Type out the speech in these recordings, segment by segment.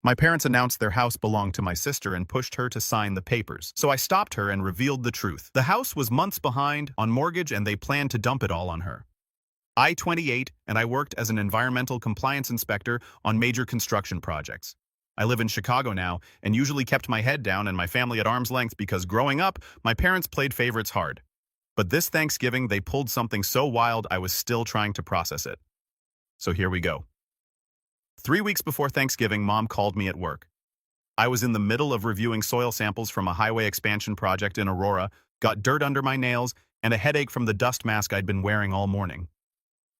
My parents announced their house belonged to my sister and pushed her to sign the papers. So I stopped her and revealed the truth. The house was months behind on mortgage and they planned to dump it all on her. I 28 and I worked as an environmental compliance inspector on major construction projects. I live in Chicago now and usually kept my head down and my family at arm's length because growing up, my parents played favorites hard. But this Thanksgiving, they pulled something so wild I was still trying to process it. So here we go. 3 weeks before Thanksgiving, Mom called me at work. I was in the middle of reviewing soil samples from a highway expansion project in Aurora, got dirt under my nails, and a headache from the dust mask I'd been wearing all morning.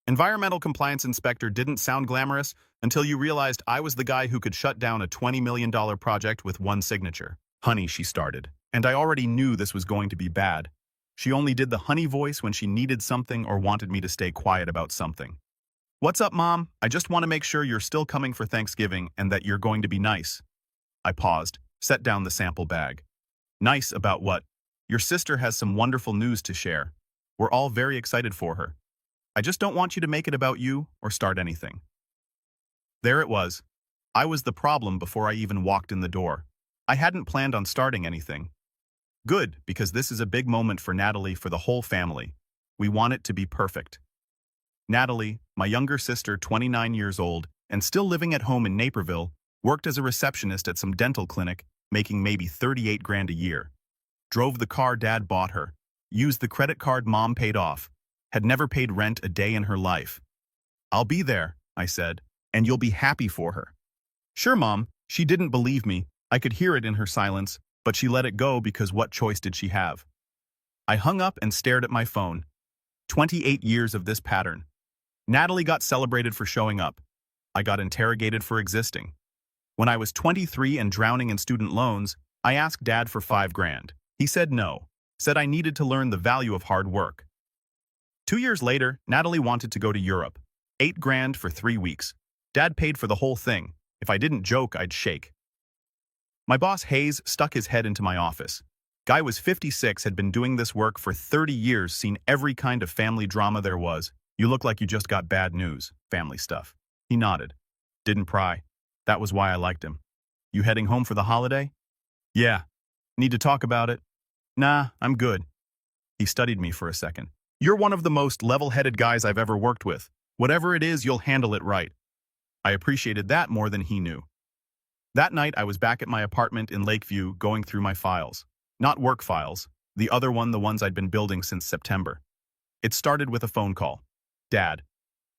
Environmental compliance inspector didn't sound glamorous until you realized I was the guy who could shut down a $20 million project with one signature. Honey, she started. And I already knew this was going to be bad. She only did the honey voice when she needed something or wanted me to stay quiet about something. "What's up, Mom? I just want to make sure you're still coming for Thanksgiving and that you're going to be nice." I paused, set down the sample bag. "Nice about what?" "Your sister has some wonderful news to share. We're all very excited for her. I just don't want you to make it about you or start anything." There it was. I was the problem before I even walked in the door. I hadn't planned on starting anything. Good, because this is a big moment for Natalie, for the whole family. We want it to be perfect. Natalie, my younger sister, 29 years old, and still living at home in Naperville, worked as a receptionist at some dental clinic, making maybe 38 grand a year. Drove the car Dad bought her, used the credit card Mom paid off, had never paid rent a day in her life. "I'll be there," I said, "and you'll be happy for her." "Sure, Mom." She didn't believe me. I could hear it in her silence, but she let it go because what choice did she have? I hung up and stared at my phone. 28 years of this pattern. Natalie got celebrated for showing up. I got interrogated for existing. When I was 23 and drowning in student loans, I asked Dad for 5 grand. He said no, said I needed to learn the value of hard work. 2 years later, Natalie wanted to go to Europe. 8 grand for 3 weeks. Dad paid for the whole thing. If I didn't joke, I'd shake. My boss Hayes stuck his head into my office. Guy was 56, had been doing this work for 30 years, seen every kind of family drama there was. "You look like you just got bad news, family stuff." He nodded. Didn't pry. That was why I liked him. "You heading home for the holiday?" "Yeah." "Need to talk about it?" "Nah, I'm good." He studied me for a second. "You're one of the most level-headed guys I've ever worked with. Whatever it is, you'll handle it right." I appreciated that more than he knew. That night, I was back at my apartment in Lakeview going through my files. Not work files, the other one, the ones I'd been building since September. It started with a phone call. Dad.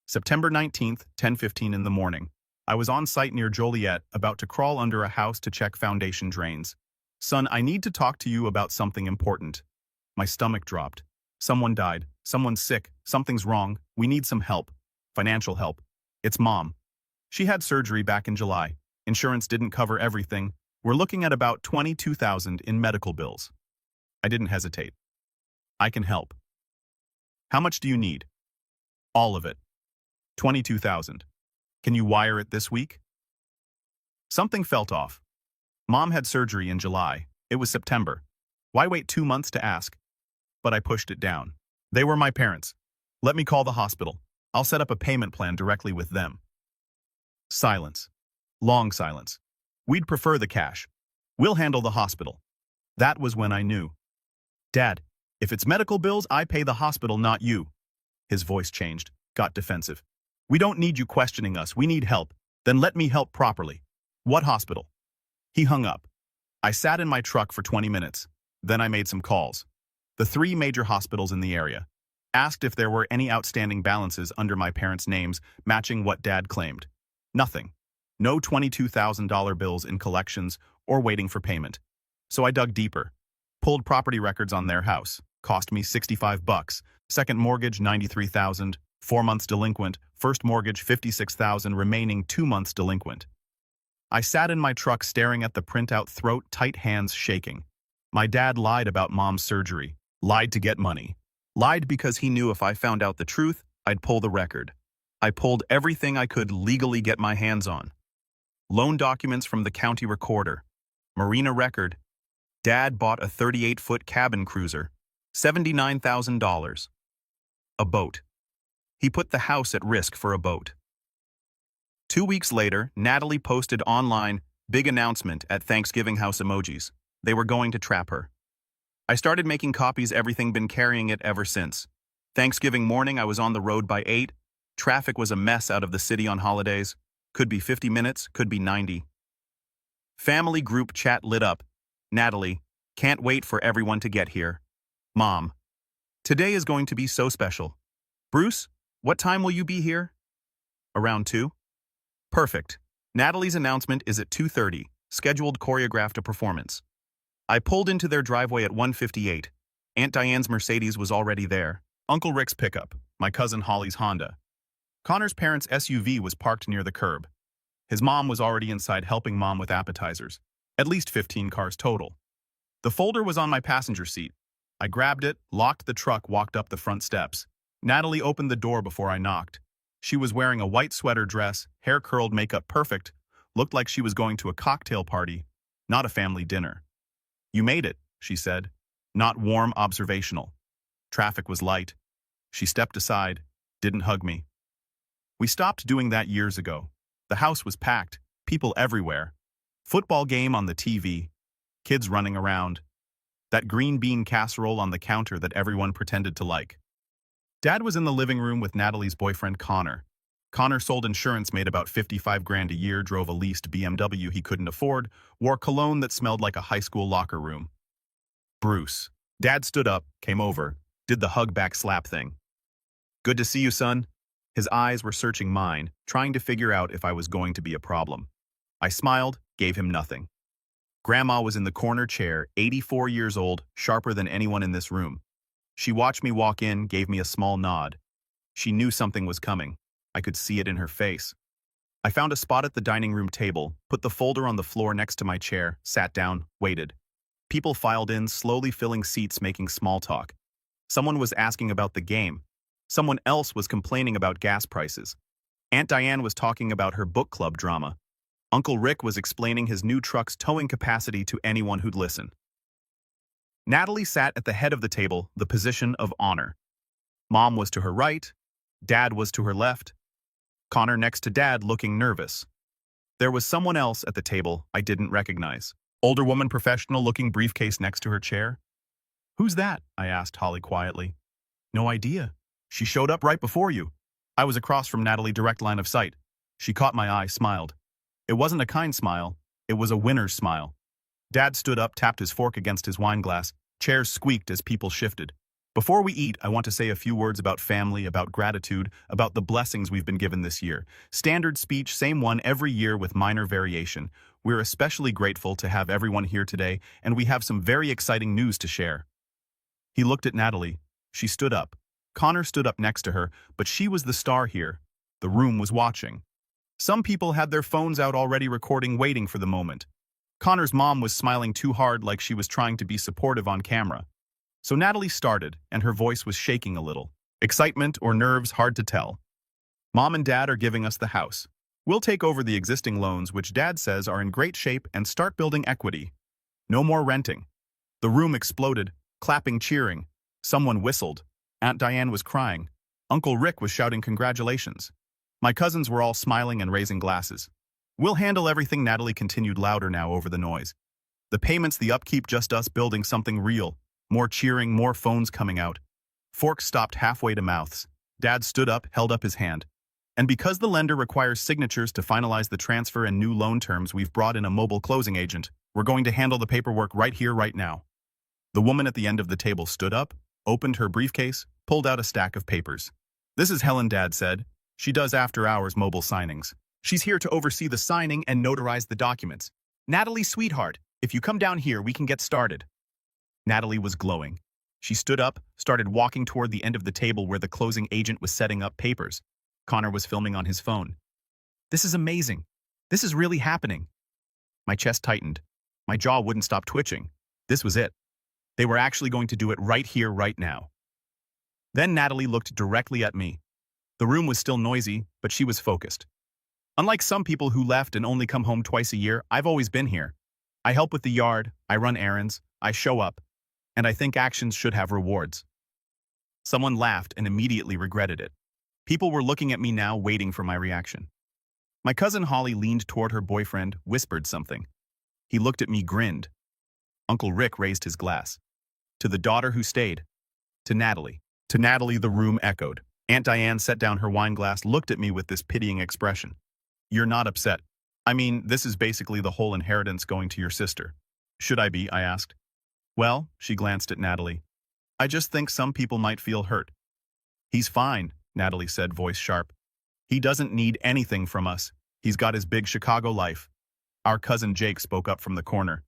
September 19th, 10:15 in the morning. I was on site near Joliet, about to crawl under a house to check foundation drains. "Son, I need to talk to you about something important." My stomach dropped. "Someone died. Someone's sick. Something's wrong. We need some help. Financial help. It's Mom. She had surgery back in July. Insurance didn't cover everything. We're looking at about $22,000 in medical bills." I didn't hesitate. "I can help." "How much do you need?" "All of it. 22,000. Can you wire it this week?" Something felt off. Mom had surgery in July. It was September. Why wait 2 months to ask? But I pushed it down. They were my parents. "Let me call the hospital. I'll set up a payment plan directly with them." Silence. Long silence. "We'd prefer the cash. We'll handle the hospital." That was when I knew. "Dad, if it's medical bills, I pay the hospital, not you." His voice changed, got defensive. "We don't need you questioning us. We need help. Then let me help properly." "What hospital?" He hung up. I sat in my truck for 20 minutes. Then I made some calls. The 3 major hospitals in the area. Asked if there were any outstanding balances under my parents' names matching what Dad claimed. Nothing. No $22,000 bills in collections or waiting for payment. So I dug deeper. Pulled property records on their house. Cost me $65. Second mortgage, $93,000. 4 months delinquent. First mortgage, $56,000. Remaining 2 months delinquent. I sat in my truck staring at the printout, throat tight, hands shaking. My dad lied about Mom's surgery. Lied to get money. Lied because he knew if I found out the truth, I'd pull the record. I pulled everything I could legally get my hands on. Loan documents from the county recorder. Marina record. Dad bought a 38-foot cabin cruiser. $79,000. A boat. He put the house at risk for a boat. 2 weeks later, Natalie posted online, Big announcement at Thanksgiving house emojis. They were going to trap her. I started making copies, everything been carrying it ever since. Thanksgiving morning, I was on the road by 8. Traffic was a mess out of the city on holidays. Could be 50 minutes, could be 90. Family group chat lit up. Natalie, can't wait for everyone to get here. Mom, today is going to be so special. Bruce, what time will you be here? Around 2? Perfect. Natalie's announcement is at 2:30, scheduled choreographed a performance. I pulled into their driveway at 1:58. Aunt Diane's Mercedes was already there. Uncle Rick's pickup, my cousin Holly's Honda. Connor's parents' SUV was parked near the curb. His mom was already inside helping Mom with appetizers. At least 15 cars total. The folder was on my passenger seat. I grabbed it, locked the truck, walked up the front steps. Natalie opened the door before I knocked. She was wearing a white sweater dress, hair curled, makeup perfect, looked like she was going to a cocktail party, not a family dinner. You made it, she said. Not warm, observational. Traffic was light. She stepped aside, didn't hug me. We stopped doing that years ago. The house was packed, people everywhere. Football game on the TV, kids running around. That green bean casserole on the counter that everyone pretended to like. Dad was in the living room with Natalie's boyfriend Connor. Connor sold insurance, made about 55 grand a year, drove a leased BMW he couldn't afford, wore cologne that smelled like a high school locker room. Bruce. Dad stood up, came over, did the hug back slap thing. Good to see you, son. His eyes were searching mine, trying to figure out if I was going to be a problem. I smiled, gave him nothing. Grandma was in the corner chair, 84 years old, sharper than anyone in this room. She watched me walk in, gave me a small nod. She knew something was coming. I could see it in her face. I found a spot at the dining room table, put the folder on the floor next to my chair, sat down, waited. People filed in, slowly filling seats, making small talk. Someone was asking about the game. Someone else was complaining about gas prices. Aunt Diane was talking about her book club drama. Uncle Rick was explaining his new truck's towing capacity to anyone who'd listen. Natalie sat at the head of the table, the position of honor. Mom was to her right. Dad was to her left. Connor next to Dad, looking nervous. There was someone else at the table I didn't recognize. Older woman, professional looking, briefcase next to her chair. Who's that? I asked Holly quietly. No idea. She showed up right before you. I was across from Natalie, direct line of sight. She caught my eye, smiled. It wasn't a kind smile. It was a winner's smile. Dad stood up, tapped his fork against his wine glass. Chairs squeaked as people shifted. Before we eat, I want to say a few words about family, about gratitude, about the blessings we've been given this year. Standard speech, same one every year with minor variation. We're especially grateful to have everyone here today, and we have some very exciting news to share. He looked at Natalie. She stood up. Connor stood up next to her, but she was the star here. The room was watching. Some people had their phones out already, recording, waiting for the moment. Connor's mom was smiling too hard, like she was trying to be supportive on camera. So Natalie started, and her voice was shaking a little. Excitement or nerves, hard to tell. Mom and Dad are giving us the house. We'll take over the existing loans, which Dad says are in great shape, and start building equity. No more renting. The room exploded, clapping, cheering. Someone whistled. Aunt Diane was crying. Uncle Rick was shouting congratulations. My cousins were all smiling and raising glasses. We'll handle everything, Natalie continued louder now over the noise. The payments, the upkeep, just us building something real. More cheering, more phones coming out. Forks stopped halfway to mouths. Dad stood up, held up his hand. And because the lender requires signatures to finalize the transfer and new loan terms, we've brought in a mobile closing agent. We're going to handle the paperwork right here, right now. The woman at the end of the table stood up, opened her briefcase, pulled out a stack of papers. This is Helen, Dad said. She does after-hours mobile signings. She's here to oversee the signing and notarize the documents. Natalie, sweetheart, if you come down here, we can get started. Natalie was glowing. She stood up, started walking toward the end of the table where the closing agent was setting up papers. Connor was filming on his phone. This is amazing. This is really happening. My chest tightened. My jaw wouldn't stop twitching. This was it. They were actually going to do it right here, right now. Then Natalie looked directly at me. The room was still noisy, but she was focused. Unlike some people who left and only come home twice a year, I've always been here. I help with the yard, I run errands, I show up, and I think actions should have rewards. Someone laughed and immediately regretted it. People were looking at me now, waiting for my reaction. My cousin Holly leaned toward her boyfriend, whispered something. He looked at me, grinned. Uncle Rick raised his glass. To the daughter who stayed. To Natalie. To Natalie, the room echoed. Aunt Diane set down her wine glass, looked at me with this pitying expression. You're not upset. I mean, this is basically the whole inheritance going to your sister. Should I be? I asked. Well, she glanced at Natalie. I just think some people might feel hurt. He's fine, Natalie said, voice sharp. He doesn't need anything from us. He's got his big Chicago life. Our cousin Jake spoke up from the corner.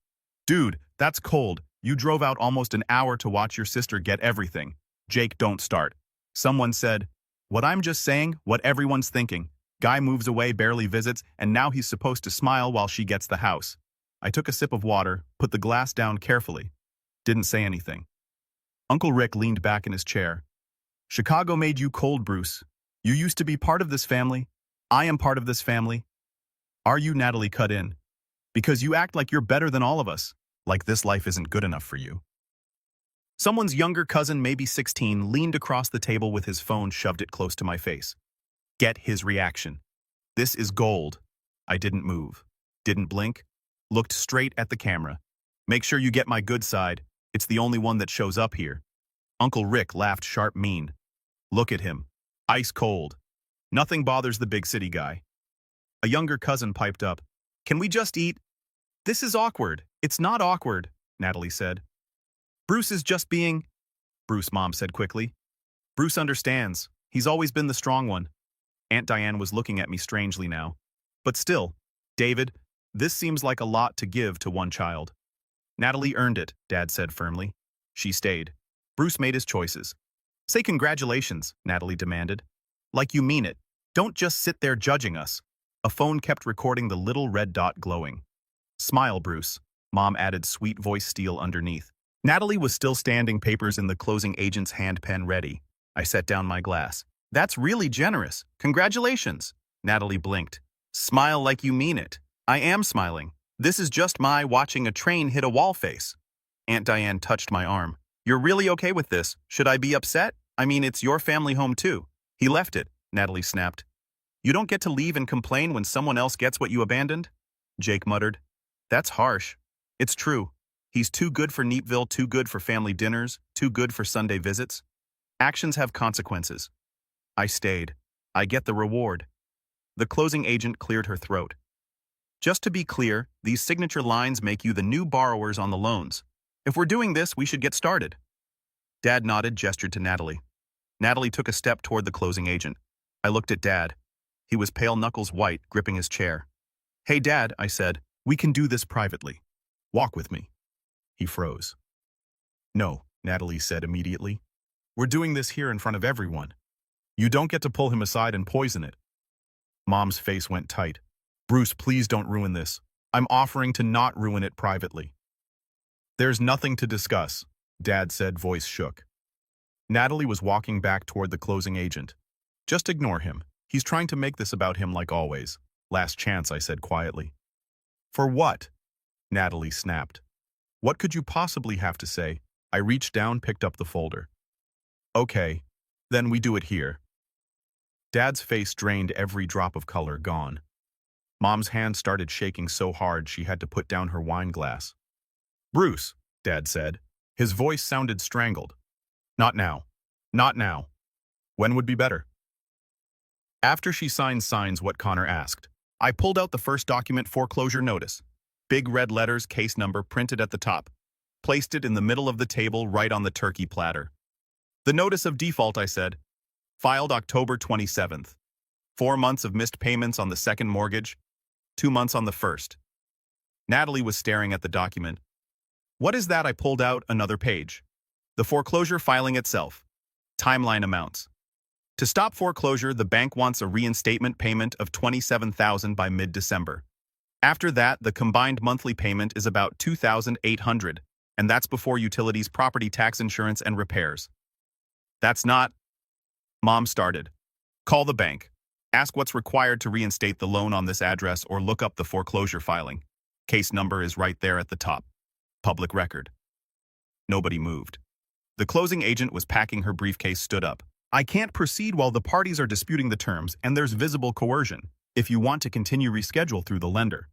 Dude, that's cold. You drove out almost an hour to watch your sister get everything. Jake, don't start. Someone said, what I'm just saying, what everyone's thinking. Guy moves away, barely visits, and now he's supposed to smile while she gets the house. I took a sip of water, put the glass down carefully. Didn't say anything. Uncle Rick leaned back in his chair. Chicago made you cold, Bruce. You used to be part of this family. I am part of this family. Are you? Natalie cut in. Because you act like you're better than all of us. Like this life isn't good enough for you. Someone's younger cousin, maybe 16, leaned across the table with his phone, shoved it close to my face. Get his reaction. This is gold. I didn't move. Didn't blink. Looked straight at the camera. Make sure you get my good side. It's the only one that shows up here. Uncle Rick laughed sharp, mean. Look at him. Ice cold. Nothing bothers the big city guy. A younger cousin piped up. Can we just eat? This is awkward. It's not awkward, Natalie said. Bruce is just being... Bruce, Mom said quickly. Bruce understands. He's always been the strong one. Aunt Diane was looking at me strangely now. But still, David, this seems like a lot to give to one child. Natalie earned it, Dad said firmly. She stayed. Bruce made his choices. Say congratulations, Natalie demanded. Like you mean it. Don't just sit there judging us. A phone kept recording the little red dot glowing. Smile, Bruce, Mom added, sweet voice steel underneath. Natalie was still standing, papers in the closing agent's hand, pen ready. I set down my glass. That's really generous. Congratulations. Natalie blinked. Smile like you mean it. I am smiling. This is just my watching a train hit a wall face. Aunt Diane touched my arm. You're really okay with this? Should I be upset? I mean, it's your family home too. He left it, Natalie snapped. You don't get to leave and complain when someone else gets what you abandoned? Jake muttered. That's harsh. It's true. He's too good for Neatville, too good for family dinners, too good for Sunday visits. Actions have consequences. I stayed. I get the reward. The closing agent cleared her throat. Just to be clear, these signature lines make you the new borrowers on the loans. If we're doing this, we should get started. Dad nodded, gestured to Natalie. Natalie took a step toward the closing agent. I looked at Dad. He was pale knuckles white, gripping his chair. Hey, Dad, I said, we can do this privately. Walk with me. He froze. No, Natalie said immediately. We're doing this here in front of everyone. You don't get to pull him aside and poison it. Mom's face went tight. Bruce, please don't ruin this. I'm offering to not ruin it privately. There's nothing to discuss, Dad said, voice shook. Natalie was walking back toward the closing agent. Just ignore him. He's trying to make this about him like always. Last chance, I said quietly. For what? Natalie snapped. What could you possibly have to say? I reached down, picked up the folder. Okay, then we do it here. Dad's face drained, every drop of color gone. Mom's hand started shaking so hard she had to put down her wine glass. Bruce, Dad said. His voice sounded strangled. Not now. Not now. When would be better? After she signs what Connor asked. I pulled out the first document, foreclosure notice. Big red letters, case number printed at the top. Placed it in the middle of the table, right on the turkey platter. The notice of default, I said. Filed October 27th. 4 months of missed payments on the second mortgage. 2 months on the first. Natalie was staring at the document. What is that? I pulled out another page. The foreclosure filing itself. Timeline amounts. To stop foreclosure, the bank wants a reinstatement payment of $27,000 by mid-December. After that, the combined monthly payment is about $2,800, and that's before utilities, property tax, insurance, and repairs. That's not... Mom started. Call the bank. Ask what's required to reinstate the loan on this address or look up the foreclosure filing. Case number is right there at the top. Public record. Nobody moved. The closing agent was packing her briefcase, stood up. I can't proceed while the parties are disputing the terms and there's visible coercion. If you want to continue, reschedule through the lender.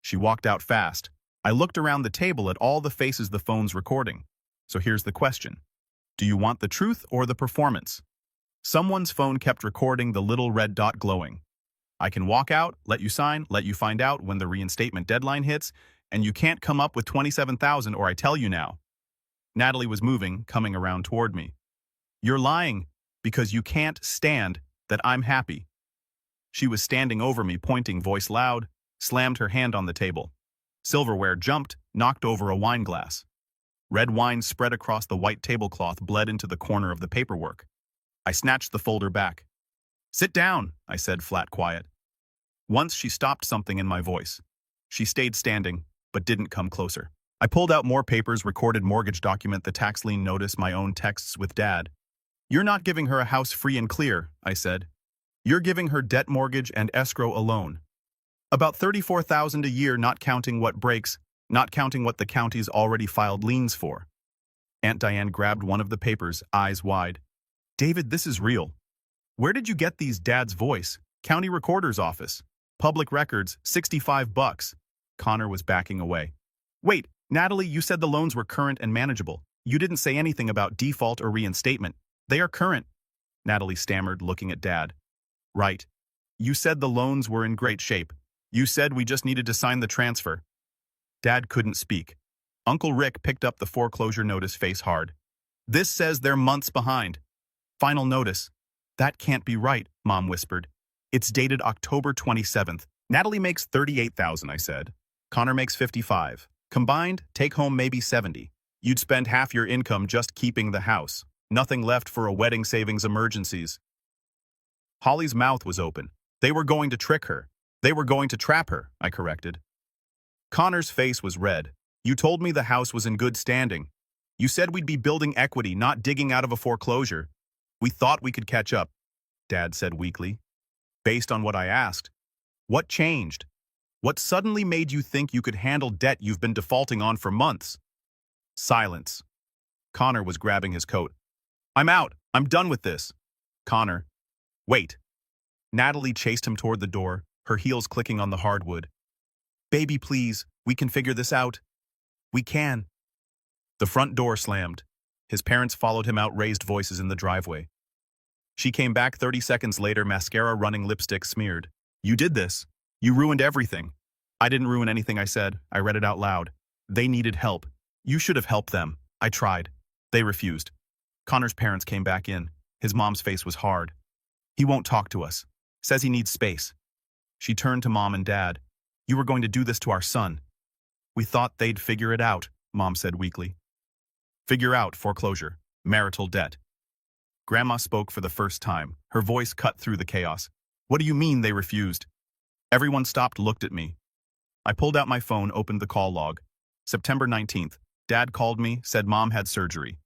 She walked out fast. I looked around the table at all the faces the phone's recording. So here's the question. Do you want the truth or the performance? Someone's phone kept recording the little red dot glowing. I can walk out, let you sign, let you find out when the reinstatement deadline hits, and you can't come up with 27,000 or I tell you now. Natalie was moving, coming around toward me. You're lying because you can't stand that I'm happy. She was standing over me, pointing, voice loud, slammed her hand on the table. Silverware jumped, knocked over a wine glass. Red wine spread across the white tablecloth, bled into the corner of the paperwork. I snatched the folder back. Sit down, I said, flat quiet. Once she stopped something in my voice. She stayed standing, but didn't come closer. I pulled out more papers, recorded mortgage document, the tax lien notice, my own texts with Dad. You're not giving her a house free and clear, I said. You're giving her debt, mortgage, and escrow alone. About $34,000 a year, not counting what breaks, not counting what the county's already filed liens for. Aunt Diane grabbed one of the papers, eyes wide. David, this is real. Where did you get these? Dad's voice. County Recorder's Office. Public records, $65. Connor was backing away. Wait, Natalie, you said the loans were current and manageable. You didn't say anything about default or reinstatement. They are current. Natalie stammered, looking at Dad. Right. You said the loans were in great shape. You said we just needed to sign the transfer. Dad couldn't speak. Uncle Rick picked up the foreclosure notice, face hard. This says they're months behind. Final notice. That can't be right, Mom whispered. It's dated October 27th. Natalie makes $38,000, I said. Connor makes $55,000. Combined, take home maybe $70,000. You'd spend half your income just keeping the house. Nothing left for a wedding savings emergencies. Holly's mouth was open. They were going to trick her. They were going to trap her, I corrected. Connor's face was red. You told me the house was in good standing. You said we'd be building equity, not digging out of a foreclosure. We thought we could catch up, Dad said weakly. Based on what I asked. What changed? What suddenly made you think you could handle debt you've been defaulting on for months? Silence. Connor was grabbing his coat. I'm out. I'm done with this. Connor. Wait. Natalie chased him toward the door, her heels clicking on the hardwood. Baby, please, we can figure this out. We can. The front door slammed. His parents followed him out, raised voices in the driveway. She came back 30 seconds later, mascara running, lipstick smeared. You did this. You ruined everything. I didn't ruin anything, I said. I read it out loud. They needed help. You should have helped them. I tried. They refused. Connor's parents came back in. His mom's face was hard. He won't talk to us. Says he needs space. She turned to Mom and Dad. You were going to do this to our son. We thought they'd figure it out, Mom said weakly. Figure out foreclosure, marital debt. Grandma spoke for the first time. Her voice cut through the chaos. What do you mean they refused? Everyone stopped, looked at me. I pulled out my phone, opened the call log. September 19th. Dad called me, said Mom had surgery.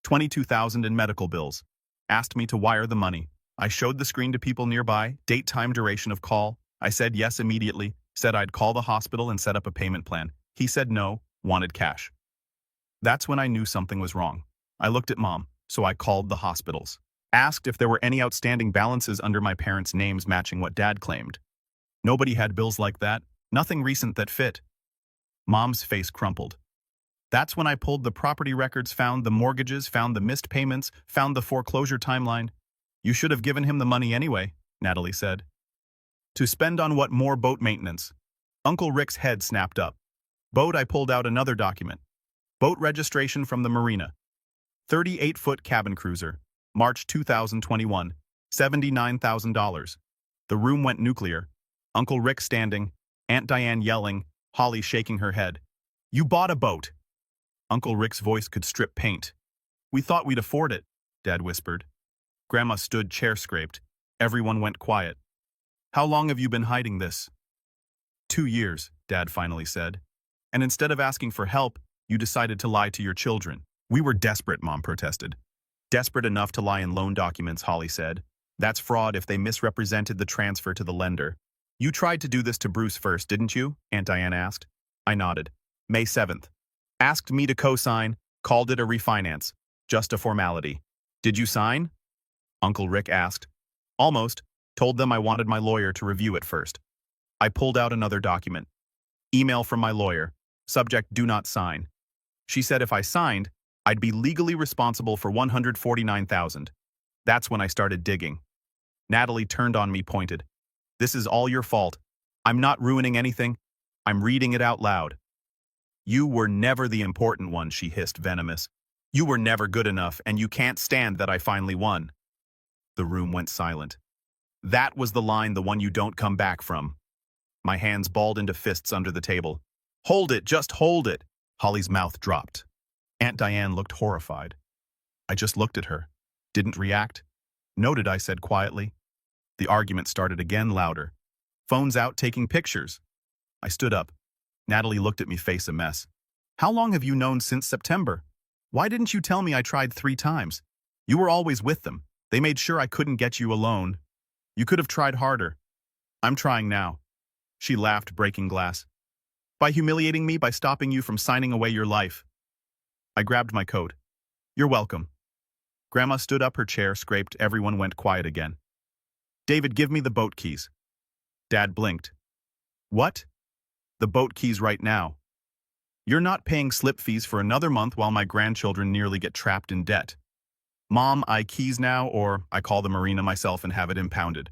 $22,000 in medical bills. Asked me to wire the money. I showed the screen to people nearby, date, time, duration of call. I said yes immediately, said I'd call the hospital and set up a payment plan. He said no, wanted cash. That's when I knew something was wrong. I looked at Mom, so I called the hospitals. Asked if there were any outstanding balances under my parents' names matching what Dad claimed. Nobody had bills like that, nothing recent that fit. Mom's face crumpled. That's when I pulled the property records, found the mortgages, found the missed payments, found the foreclosure timeline. You should have given him the money anyway, Natalie said. To spend on what? More boat maintenance. Uncle Rick's head snapped up. Boat. I pulled out another document. Boat registration from the marina. 38-foot cabin cruiser. March 2021. $79,000. The room went nuclear. Uncle Rick standing, Aunt Diane yelling, Holly shaking her head. You bought a boat. Uncle Rick's voice could strip paint. We thought we'd afford it, Dad whispered. Grandma stood, chair scraped. Everyone went quiet. How long have you been hiding this? 2 years, Dad finally said. And instead of asking for help, you decided to lie to your children. We were desperate, Mom protested. Desperate enough to lie in loan documents, Holly said. That's fraud if they misrepresented the transfer to the lender. You tried to do this to Bruce first, didn't you? Aunt Diane asked. I nodded. May 7th. Asked me to co-sign, called it a refinance. Just a formality. Did you sign? Uncle Rick asked. Almost. Told them I wanted my lawyer to review it first. I pulled out another document. Email from my lawyer. Subject, do not sign. She said if I signed, I'd be legally responsible for $149,000. That's when I started digging. Natalie turned on me, pointed. This is all your fault. I'm not ruining anything. I'm reading it out loud. You were never the important one, she hissed, venomous. You were never good enough, and you can't stand that I finally won. The room went silent. That was the line, the one you don't come back from. My hands balled into fists under the table. Hold it, just hold it. Holly's mouth dropped. Aunt Diane looked horrified. I just looked at her. Didn't react. Noted, I said quietly. The argument started again, louder. Phone's out, taking pictures. I stood up. Natalie looked at me, face a mess. How long have you known? Since September? Why didn't you tell me? I tried 3 times. You were always with them. They made sure I couldn't get you alone. You could have tried harder. I'm trying now. She laughed, breaking glass. By humiliating me, by stopping you from signing away your life. I grabbed my coat. You're welcome. Grandma stood up, her chair scraped. Everyone went quiet again. David, give me the boat keys. Dad blinked. What? The boat keys right now. You're not paying slip fees for another month while my grandchildren nearly get trapped in debt. Mom, I keys now, or I call the marina myself and have it impounded.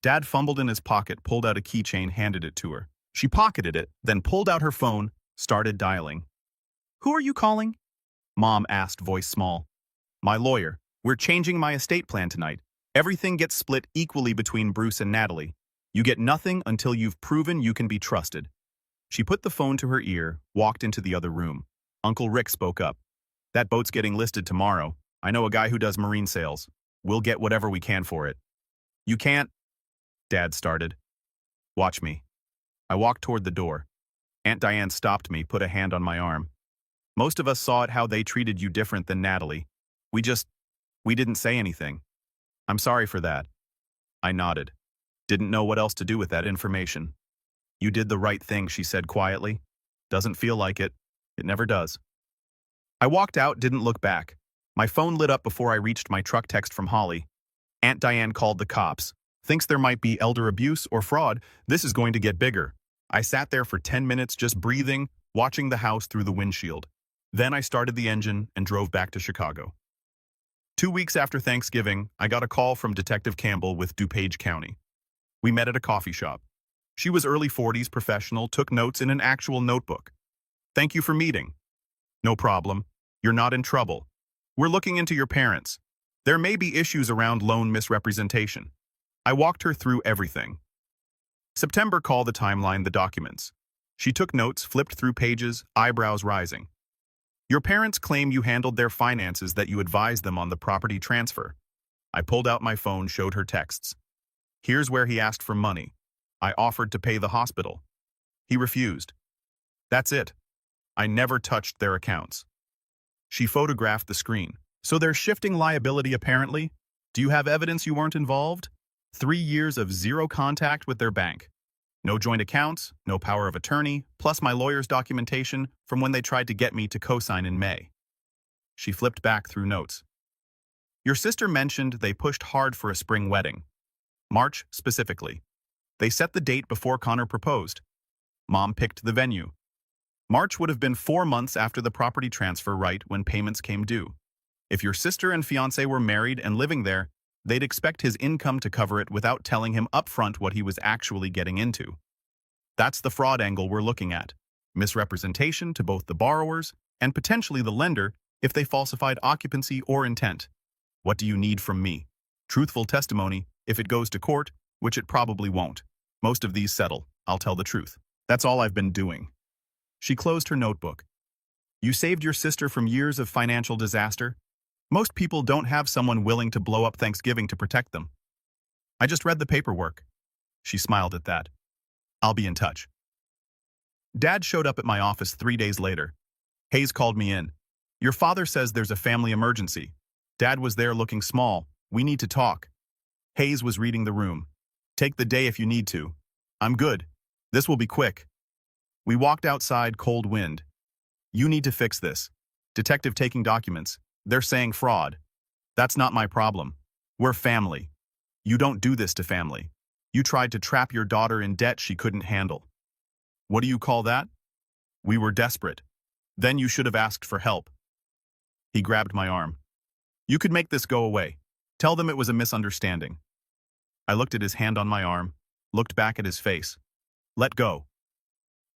Dad fumbled in his pocket, pulled out a keychain, handed it to her. She pocketed it, then pulled out her phone, started dialing. Who are you calling? Mom asked, voice small. My lawyer. We're changing my estate plan tonight. Everything gets split equally between Bruce and Natalie. You get nothing until you've proven you can be trusted. She put the phone to her ear, walked into the other room. Uncle Rick spoke up. That boat's getting listed tomorrow. I know a guy who does marine sales. We'll get whatever we can for it. You can't, Dad started. Watch me. I walked toward the door. Aunt Diane stopped me, put a hand on my arm. Most of us saw it how they treated you different than Natalie. We didn't say anything. I'm sorry for that. I nodded. Didn't know what else to do with that information. You did the right thing, she said quietly. Doesn't feel like it. It never does. I walked out, didn't look back. My phone lit up before I reached my truck. Text from Holly. Aunt Diane called the cops. Thinks there might be elder abuse or fraud. This is going to get bigger. I sat there for 10 minutes just breathing, watching the house through the windshield. Then I started the engine and drove back to Chicago. 2 weeks after Thanksgiving, I got a call from Detective Campbell with DuPage County. We met at a coffee shop. She was early 40s, professional, took notes in an actual notebook. Thank you for meeting. No problem. You're not in trouble. We're looking into your parents. There may be issues around loan misrepresentation. I walked her through everything. September, call the timeline, the documents. She took notes, flipped through pages, eyebrows rising. Your parents claim you handled their finances, that you advised them on the property transfer. I pulled out my phone, showed her texts. Here's where he asked for money. I offered to pay the hospital. He refused. That's it. I never touched their accounts. She photographed the screen. So they're shifting liability apparently? Do you have evidence you weren't involved? 3 years of zero contact with their bank. No joint accounts, no power of attorney, plus my lawyer's documentation from when they tried to get me to co-sign in May. She flipped back through notes. Your sister mentioned they pushed hard for a spring wedding. March, specifically. They set the date before Connor proposed. Mom picked the venue. March would have been 4 months after the property transfer, right when payments came due. If your sister and fiancé were married and living there, they'd expect his income to cover it without telling him upfront what he was actually getting into. That's the fraud angle we're looking at. Misrepresentation to both the borrowers and potentially the lender if they falsified occupancy or intent. What do you need from me? Truthful testimony if it goes to court, which it probably won't. Most of these settle, I'll tell the truth. That's all I've been doing. She closed her notebook. You saved your sister from years of financial disaster. Most people don't have someone willing to blow up Thanksgiving to protect them. I just read the paperwork. She smiled at that. I'll be in touch. Dad showed up at my office 3 days later. Hayes called me in. Your father says there's a family emergency. Dad was there looking small. We need to talk. Hayes was reading the room. Take the day if you need to. I'm good. This will be quick. We walked outside, cold wind. You need to fix this. Detective taking documents. They're saying fraud. That's not my problem. We're family. You don't do this to family. You tried to trap your daughter in debt she couldn't handle. What do you call that? We were desperate. Then you should have asked for help. He grabbed my arm. You could make this go away. Tell them it was a misunderstanding. I looked at his hand on my arm, looked back at his face. Let go.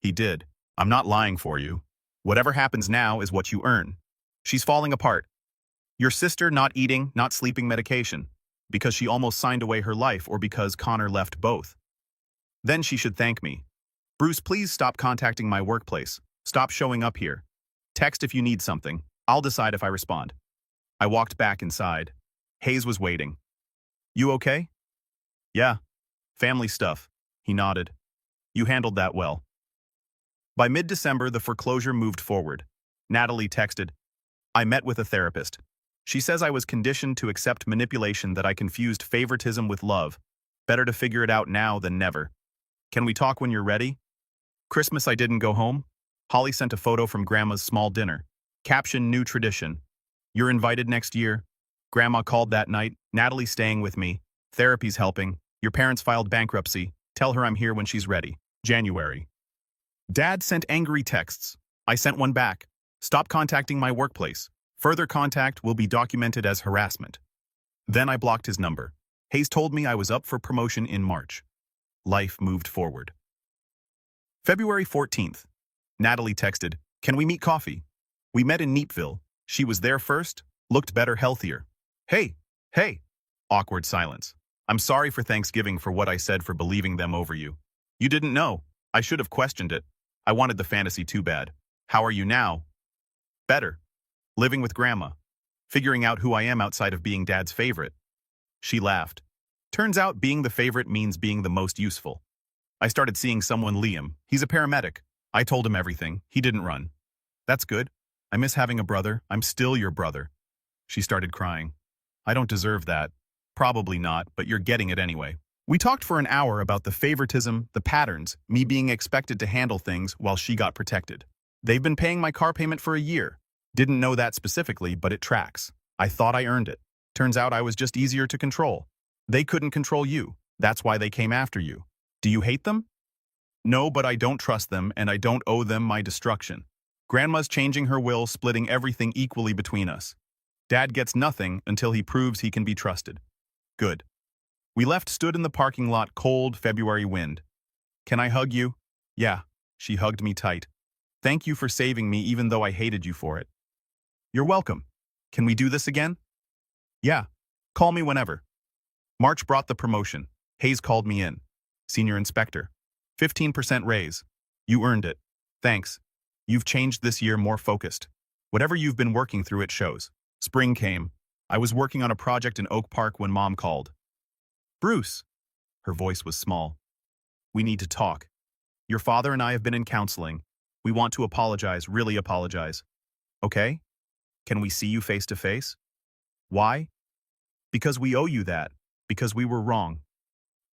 He did. I'm not lying for you. Whatever happens now is what you earn. She's falling apart. Your sister not eating, not sleeping medication, because she almost signed away her life or because Connor left both. Then she should thank me. Bruce, please stop contacting my workplace. Stop showing up here. Text if you need something. I'll decide if I respond. I walked back inside. Hayes was waiting. You okay? Yeah. Family stuff. He nodded. You handled that well. By mid-December, the foreclosure moved forward. Natalie texted, I met with a therapist. She says I was conditioned to accept manipulation, that I confused favoritism with love. Better to figure it out now than never. Can we talk when you're ready? Christmas I didn't go home. Holly sent a photo from Grandma's small dinner. Caption, new tradition. You're invited next year. Grandma called that night. Natalie staying with me. Therapy's helping. Your parents filed bankruptcy. Tell her I'm here when she's ready. January. Dad sent angry texts. I sent one back. Stop contacting my workplace. Further contact will be documented as harassment. Then I blocked his number. Hayes told me I was up for promotion in March. Life moved forward. February 14th. Natalie texted, can we meet coffee? We met in Neatville. She was there first, looked better, healthier. Hey. Awkward silence. I'm sorry for Thanksgiving for what I said, for believing them over you. You didn't know. I should have questioned it. I wanted the fantasy too bad. How are you now? Better. Living with Grandma. Figuring out who I am outside of being Dad's favorite. She laughed. Turns out being the favorite means being the most useful. I started seeing someone, Liam. He's a paramedic. I told him everything. He didn't run. That's good. I miss having a brother. I'm still your brother. She started crying. I don't deserve that. Probably not, but you're getting it anyway. We talked for an hour about the favoritism, the patterns, me being expected to handle things while she got protected. They've been paying my car payment for a year. Didn't know that specifically, but it tracks. I thought I earned it. Turns out I was just easier to control. They couldn't control you. That's why they came after you. Do you hate them? No, but I don't trust them, and I don't owe them my destruction. Grandma's changing her will, splitting everything equally between us. Dad gets nothing until he proves he can be trusted. Good. We stood in the parking lot, cold February wind. Can I hug you? Yeah. She hugged me tight. Thank you for saving me even though I hated you for it. You're welcome. Can we do this again? Yeah. Call me whenever. March brought the promotion. Hayes called me in. Senior inspector. 15% raise. You earned it. Thanks. You've changed this year, more focused. Whatever you've been working through, it shows. Spring came. I was working on a project in Oak Park when Mom called. Bruce. Her voice was small. We need to talk. Your father and I have been in counseling. We want to apologize, really apologize. Okay? Can we see you face to face? Why? Because we owe you that. Because we were wrong.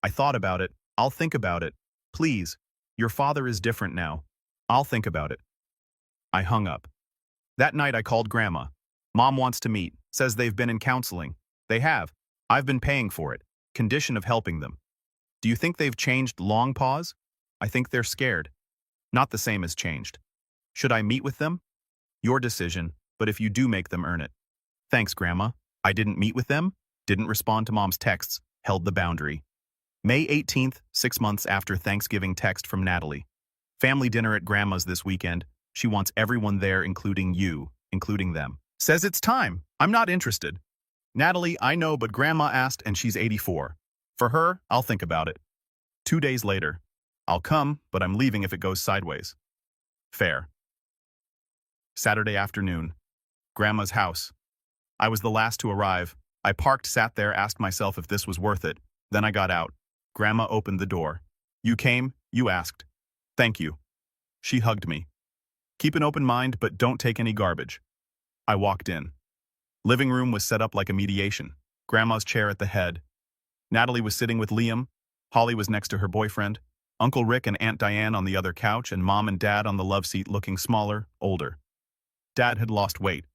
I thought about it. I'll think about it. Please. Your father is different now. I'll think about it. I hung up. That night I called Grandma. Mom wants to meet. Says they've been in counseling. They have. I've been paying for it. Condition of helping them. Do you think they've changed? Long pause. I think they're scared. Not the same as changed. Should I meet with them? Your decision, but if you do, make them earn it. Thanks, Grandma. I didn't meet with them, didn't respond to Mom's texts, held the boundary. May 18th, 6 months after Thanksgiving, text from Natalie. Family dinner at Grandma's this weekend. She wants everyone there, including you, including them. Says it's time. I'm not interested. Natalie, I know, but Grandma asked and she's 84. For her, I'll think about it. 2 days later. I'll come, but I'm leaving if it goes sideways. Fair. Saturday afternoon. Grandma's house. I was the last to arrive. I parked, sat there, asked myself if this was worth it. Then I got out. Grandma opened the door. You came, you asked. Thank you. She hugged me. Keep an open mind, but don't take any garbage. I walked in. Living room was set up like a mediation. Grandma's chair at the head. Natalie was sitting with Liam. Holly was next to her boyfriend. Uncle Rick and Aunt Diane on the other couch, and Mom and Dad on the love seat, looking smaller, older. Dad had lost weight.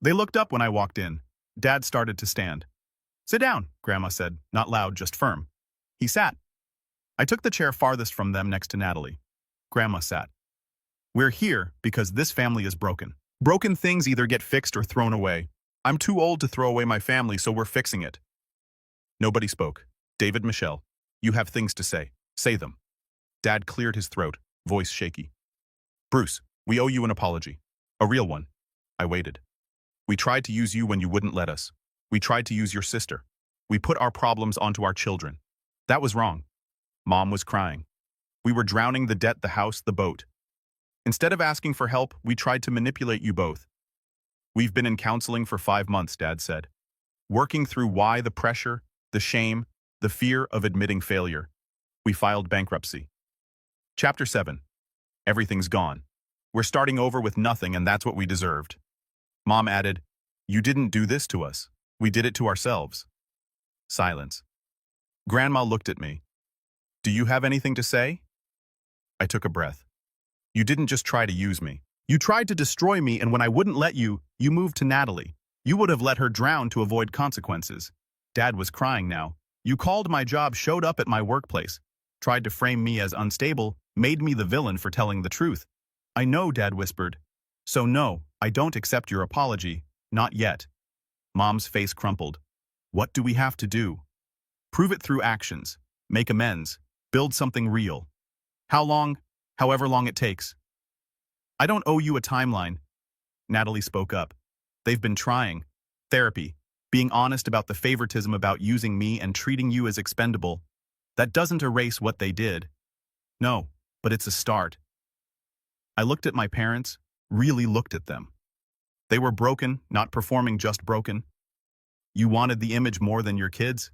They looked up when I walked in. Dad started to stand. Sit down, Grandma said, not loud, just firm. He sat. I took the chair farthest from them next to Natalie. Grandma sat. We're here because this family is broken. Broken things either get fixed or thrown away. I'm too old to throw away my family, so we're fixing it. Nobody spoke. David, Michelle, you have things to say. Say them. Dad cleared his throat, voice shaky. Bruce, we owe you an apology. A real one. I waited. We tried to use you when you wouldn't let us. We tried to use your sister. We put our problems onto our children. That was wrong. Mom was crying. We were drowning the debt, the house, the boat. Instead of asking for help, we tried to manipulate you both. We've been in counseling for 5 months, Dad said. Working through why, the pressure, the shame, the fear of admitting failure. We filed bankruptcy. Chapter 7. Everything's gone. We're starting over with nothing, and that's what we deserved. Mom added, You didn't do this to us. We did it to ourselves. Silence. Grandma looked at me. Do you have anything to say? I took a breath. You didn't just try to use me. You tried to destroy me, and when I wouldn't let you, you moved to Natalie. You would have let her drown to avoid consequences. Dad was crying now. You called my job, showed up at my workplace, tried to frame me as unstable, made me the villain for telling the truth. I know, Dad whispered. So no, I don't accept your apology. Not yet. Mom's face crumpled. What do we have to do? Prove it through actions. Make amends. Build something real. How long? However long it takes. I don't owe you a timeline. Natalie spoke up. They've been trying. Therapy. Being honest about the favoritism about using me and treating you as expendable. That doesn't erase what they did. No, but it's a start. I looked at my parents, really looked at them. They were broken, not performing, just broken. You wanted the image more than your kids.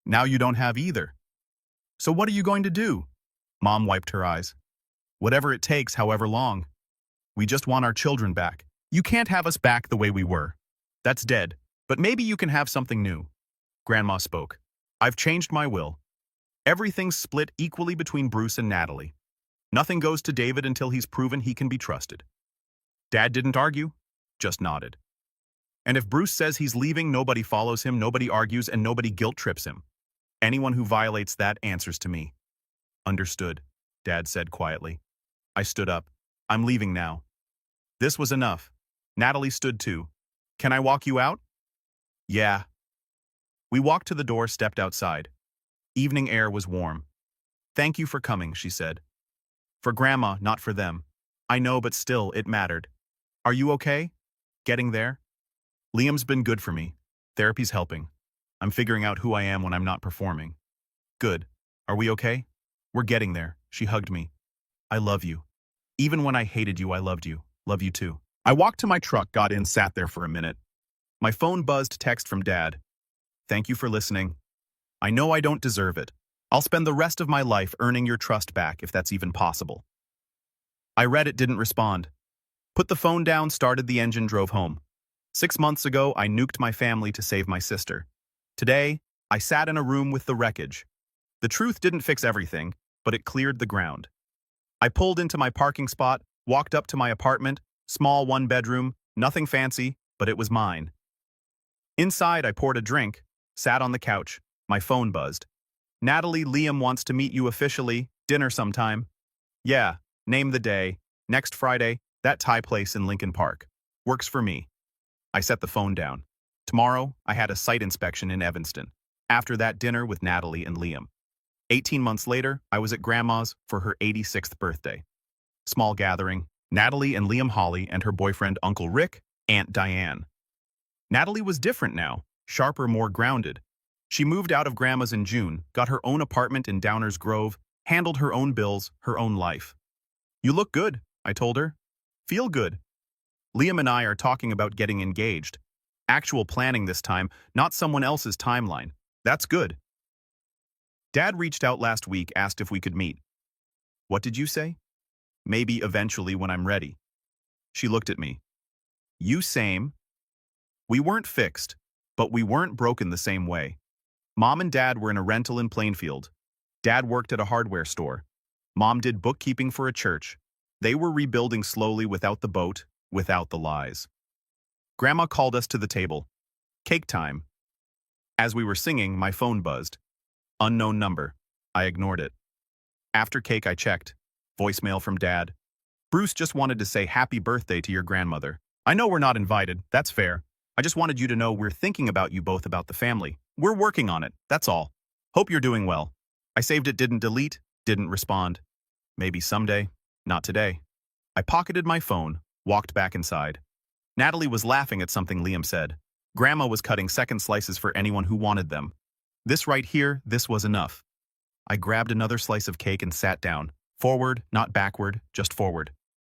Now you don't have either. So what are you going to do? Mom wiped her eyes. Whatever it takes, however long. We just want our children back. You can't have us back the way we were. That's dead, but maybe you can have something new. Grandma spoke. I've changed my will. Everything's split equally between Bruce and Natalie. Nothing goes to David until he's proven he can be trusted. Dad didn't argue, just nodded. And if Bruce says he's leaving, nobody follows him, nobody argues, and nobody guilt trips him. Anyone who violates that answers to me. Understood, Dad said quietly. I stood up. I'm leaving now. This was enough. Natalie stood too. Can I walk you out? Yeah. We walked to the door, stepped outside. Evening air was warm. Thank you for coming, she said. For Grandma, not for them. I know, but still, it mattered. Are you okay? Getting there? Liam's been good for me. Therapy's helping. I'm figuring out who I am when I'm not performing. Good. Are we okay? We're getting there. She hugged me. I love you. Even when I hated you, I loved you. Love you too. I walked to my truck, got in, sat there for a minute. My phone buzzed, text from Dad. Thank you for listening. I know I don't deserve it. I'll spend the rest of my life earning your trust back if that's even possible. I read it, didn't respond. Put the phone down, started the engine, drove home. 6 months ago, I nuked my family to save my sister. Today, I sat in a room with the wreckage. The truth didn't fix everything, but it cleared the ground. I pulled into my parking spot, walked up to my apartment, small 1-bedroom, nothing fancy, but it was mine. Inside, I poured a drink, sat on the couch, my phone buzzed. Natalie, Liam wants to meet you officially, dinner sometime. Yeah, name the day, next Friday, that Thai place in Lincoln Park. Works for me. I set the phone down. Tomorrow, I had a site inspection in Evanston. After that, dinner with Natalie and Liam. 18 months later, I was at Grandma's for her 86th birthday. Small gathering, Natalie and Liam Holly and her boyfriend Uncle Rick, Aunt Diane. Natalie was different now, sharper, more grounded. She moved out of Grandma's in June, got her own apartment in Downers Grove, handled her own bills, her own life. You look good, I told her. Feel good. Liam and I are talking about getting engaged. Actual planning this time, not someone else's timeline. That's good. Dad reached out last week, asked if we could meet. What did you say? Maybe eventually when I'm ready. She looked at me. You same. We weren't fixed, but we weren't broken the same way. Mom and Dad were in a rental in Plainfield. Dad worked at a hardware store. Mom did bookkeeping for a church. They were rebuilding slowly without the boat, without the lies. Grandma called us to the table. Cake time. As we were singing, my phone buzzed. Unknown number. I ignored it. After cake, I checked. Voicemail from Dad. Bruce just wanted to say happy birthday to your grandmother. I know we're not invited, that's fair. I just wanted you to know we're thinking about you both about the family. We're working on it, that's all. Hope you're doing well. I saved it, didn't delete, didn't respond. Maybe someday, not today. I pocketed my phone, walked back inside. Natalie was laughing at something Liam said. Grandma was cutting second slices for anyone who wanted them. This right here, this was enough. I grabbed another slice of cake and sat down. Forward, not backward, just forward.